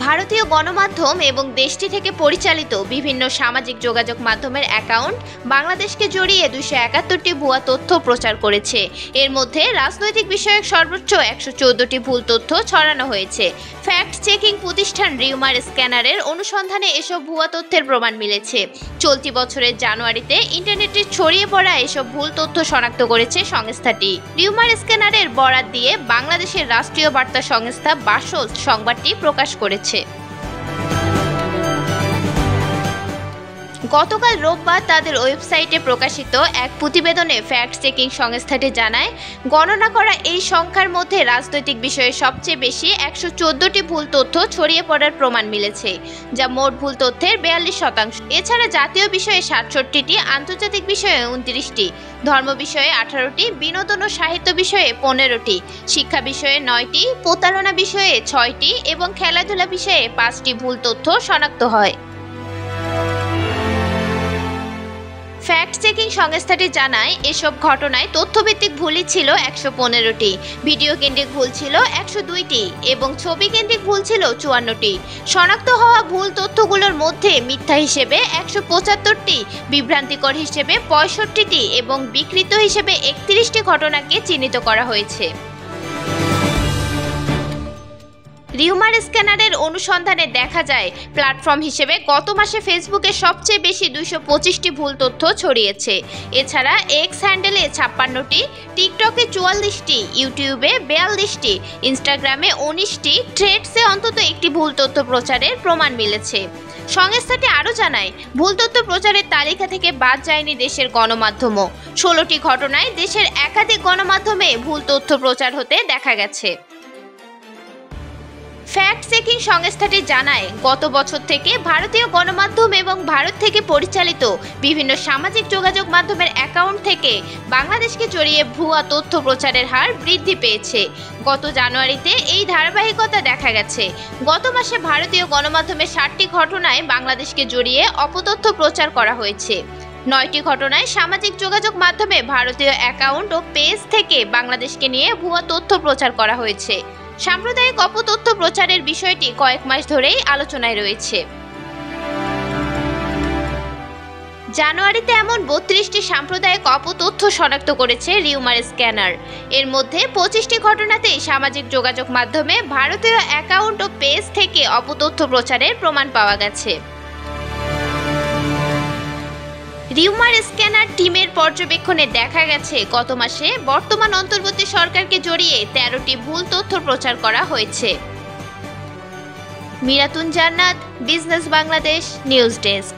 ভারতীয় গণমাধ্যম এবং দেশটি থেকে পরিচালিত বিভিন্ন সামাজিক যোগাযোগ মাধ্যমের অ্যাকাউন্ট বাংলাদেশকে জড়িয়ে 271টি ভুয়া তথ্য প্রচার করেছে। এর মধ্যে রাজনৈতিক বিষয়ক সর্বোচ্চ 114টি ভুল তথ্য ছড়ানো হয়েছে। ফ্যাক্ট চেকিং প্রতিষ্ঠান রিউমার স্ক্যানারের অনুসন্ধানে এসব ভুয়া তথ্যের প্রমাণ মিলেছে। চলতি বছরের জানুয়ারিতে ইন্টারনেটে ছড়িয়ে পড়া এসব ভুল তথ্য শনাক্ত করেছে সংস্থাটি। রিউমার স্ক্যানারের বরাত দিয়ে বাংলাদেশের রাষ্ট্রীয় বার্তা সংস্থা বাসস সংবাদটি প্রকাশ করেছে। গতকাল রোববার তাদের ওয়েবসাইটে প্রকাশিত এক প্রতিবেদনে ফ্যাক্ট চেকিং সংস্থাটি জানায়, গণনা করা এই সংখ্যার মধ্যে রাজনৈতিক বিষয়ে সবচেয়ে বেশি 114টি ভুল তথ্য ছড়িয়ে পড়ার প্রমাণ মিলেছে, যা মোট ভুল তথ্যের 42%। এছাড়া জাতীয় বিষয়ে 67টি, আন্তর্জাতিক বিষয়ে 29টি, ধর্ম বিষয়ে 18টি, বিনোদন ও সাহিত্য বিষয়ে 15টি, শিক্ষা বিষয়ে 9টি, প্রতারণা বিষয়ে 6টি এবং খেলাধুলা বিষয়ে 5টি ভুল তথ্য শনাক্ত হয়। ফ্যাক্ট চেকিং সংস্থাটি জানায়, এসব ঘটনায় তথ্যভিত্তিক ভুলই ছিল 115টি, ভিডিও কেন্দ্রিক ভুল ছিল 102টি এবং ছবি কেন্দ্রিক ভুল ছিল 54টি। শনাক্ত হওয়া ভুল তথ্যগুলোর মধ্যে মিথ্যা হিসেবে 175টি, বিভ্রান্তিকর হিসেবে 65টি এবং বিকৃত হিসেবে 31টি ঘটনাকে চিহ্নিত করা হয়েছে। রিউমার স্ক্যানারের অনুসন্ধানে দেখা যায়, প্ল্যাটফর্ম হিসেবে গত মাসে ফেসবুকে সবচেয়ে বেশি 225টি ভুল তথ্য ছড়িয়েছে। এছাড়া এক্স হ্যান্ডেলে 56টি, টিকটকে 44টি, ইউটিউবে 42টি, ইনস্টাগ্রামে 19টি, থ্রেডসে অন্তত একটি ভুল তথ্য প্রচারের প্রমাণ মিলেছে। সংস্থাটি আরও জানায়, ভুল তথ্য প্রচারের তালিকা থেকে বাদ যায়নি দেশের গণমাধ্যমও। 16টি ঘটনায় দেশের একাধিক গণমাধ্যমে ভুল তথ্য প্রচার হতে দেখা গেছে। ফ্যাক্ট চেকিং সংস্থাটি জানায়, গত বছর থেকে ভারতীয় গণমাধ্যম এবং ভারত থেকে পরিচালিত বিভিন্ন সামাজিক যোগাযোগ মাধ্যমের অ্যাকাউন্ট থেকে বাংলাদেশকে জড়িয়ে ভুয়া তথ্য প্রচারের হার বৃদ্ধি পেয়েছে। গত জানুয়ারিতে এই ধারাবাহিকতা দেখা গেছে। গত মাসে ভারতীয় গণমাধ্যমের 60টি ঘটনায় বাংলাদেশকে জড়িয়ে অপতথ্য প্রচার করা হয়েছে। 9টি ঘটনায় সামাজিক যোগাযোগ মাধ্যমে ভারতীয় অ্যাকাউন্ট ও পেজ থেকে বাংলাদেশকে নিয়ে ভুয়া তথ্য প্রচার করা হয়েছে। সাম্প্রদায়িক অপতথ্য প্রচারের বিষয়টি কয়েক মাস ধরেই আলোচনায় রয়েছে। জানুয়ারিতে এমন 32টি সাম্প্রদায়িক অপতথ্য শনাক্ত করেছে রিউমার স্ক্যানার। এর মধ্যে 25টি ঘটনাতেই সামাজিক যোগাযোগ মাধ্যমে ভারতীয় অ্যাকাউন্ট ও পেজ থেকে অপতথ্য প্রচারের প্রমাণ পাওয়া গেছে। রিউমার স্ক্যানার টিমের পর্যবেক্ষণে দেখা গেছে, গত মাসে বর্তমান অন্তর্বর্তী সরকারকে জড়িয়ে 13টি ভুল তথ্য প্রচার করা হয়েছে। মিরাতুন জান্নাত, বিজনেস বাংলাদেশ নিউজ ডেস্ক।